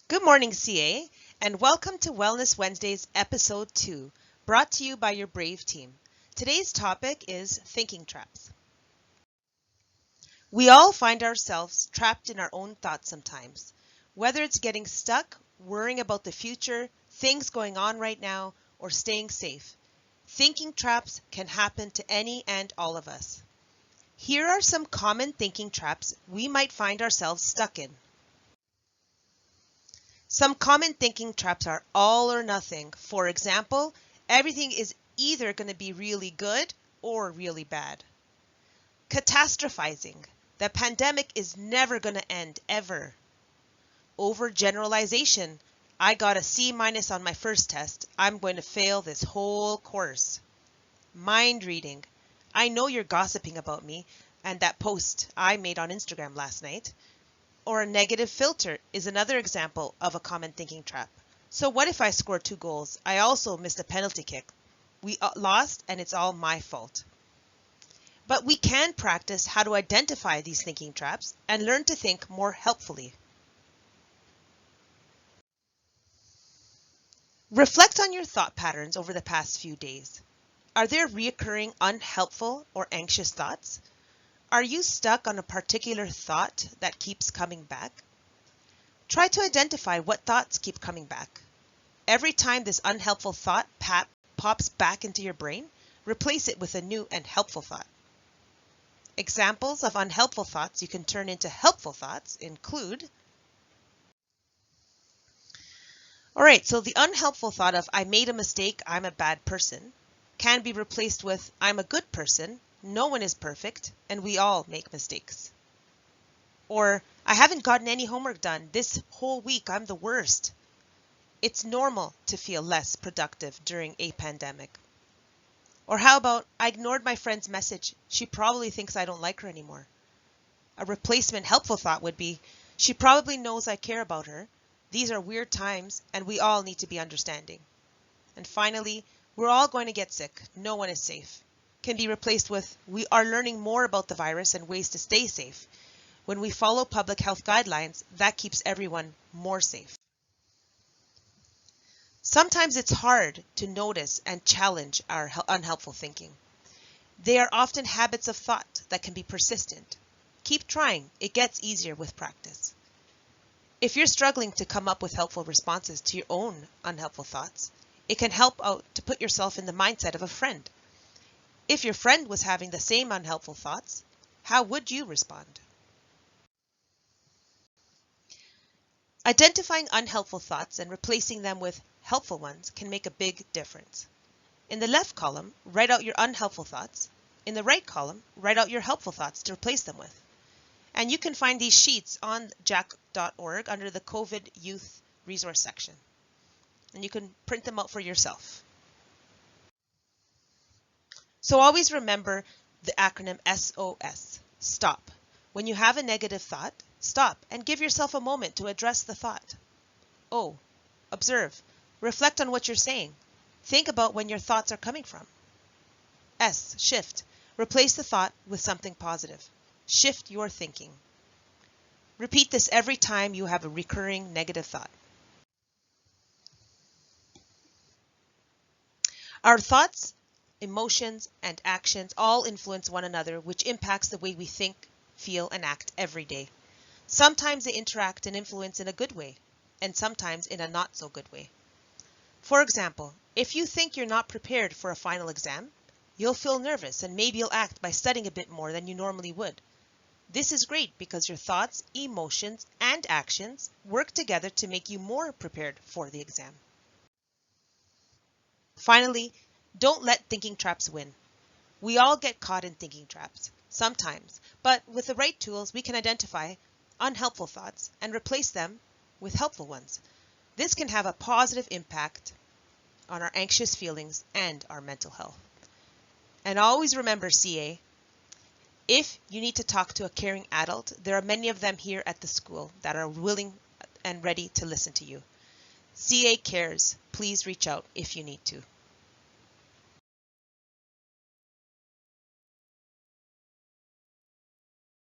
Good morning, CA, and welcome to Wellness Wednesdays, Episode 2, brought to you by your brave team. Today's topic is thinking traps. We all find ourselves trapped in our own thoughts sometimes, whether it's getting stuck, worrying about the future, things going on right now, or staying safe. Thinking traps can happen to any and all of us. Here are some common thinking traps we might find ourselves stuck in. Some common thinking traps are all or nothing. For example, everything is either going to be really good or really bad. Catastrophizing. The pandemic is never going to end, ever. Overgeneralization. I got a C- on my first test. I'm going to fail this whole course. Mind reading. I know you're gossiping about me and that post I made on Instagram last night. Or a negative filter is another example of a common thinking trap. So what if I scored 2 goals? I also missed a penalty kick. We lost and it's all my fault. But we can practice how to identify these thinking traps and learn to think more helpfully. Reflect on your thought patterns over the past few days. Are there recurring unhelpful or anxious thoughts? Are you stuck on a particular thought that keeps coming back? Try to identify what thoughts keep coming back. Every time this unhelpful thought pops back into your brain, replace it with a new and helpful thought. Examples of unhelpful thoughts you can turn into helpful thoughts include, so the unhelpful thought of I made a mistake, I'm a bad person, can be replaced with I'm a good person, no one is perfect, and we all make mistakes. Or I haven't gotten any homework done. This whole week I'm the worst. It's normal to feel less productive during a pandemic. Or how about I ignored my friend's message. She probably thinks I don't like her anymore. A replacement helpful thought would be she probably knows I care about her. These are weird times and we all need to be understanding. And finally, we're all going to get sick. No one is safe. Can be replaced with we are learning more about the virus and ways to stay safe. When we follow public health guidelines, that keeps everyone more safe. Sometimes it's hard to notice and challenge our unhelpful thinking. They are often habits of thought that can be persistent. Keep trying. It gets easier with practice. If you're struggling to come up with helpful responses to your own unhelpful thoughts, it can help out to put yourself in the mindset of a friend. If your friend was having the same unhelpful thoughts, how would you respond? Identifying unhelpful thoughts and replacing them with helpful ones can make a big difference. In the left column, write out your unhelpful thoughts. In the right column, write out your helpful thoughts to replace them with. And you can find these sheets on jack.org under the COVID Youth Resource section. And you can print them out for yourself. So always remember the acronym SOS, stop. When you have a negative thought, stop and give yourself a moment to address the thought. O, observe. Reflect on what you're saying. Think about when your thoughts are coming from. S, shift. Replace the thought with something positive. Shift your thinking. Repeat this every time you have a recurring negative thought. Our thoughts, emotions, and actions all influence one another, which impacts the way we think, feel, and act every day. Sometimes they interact and influence in a good way, and sometimes in a not so good way. For example, if you think you're not prepared for a final exam, you'll feel nervous and maybe you'll act by studying a bit more than you normally would. This is great because your thoughts, emotions, and actions work together to make you more prepared for the exam. Finally, don't let thinking traps win. We all get caught in thinking traps, sometimes, but with the right tools, we can identify unhelpful thoughts and replace them with helpful ones. This can have a positive impact on our anxious feelings and our mental health. And always remember, CA, if you need to talk to a caring adult, there are many of them here at the school that are willing and ready to listen to you. CA cares. Please reach out if you need to.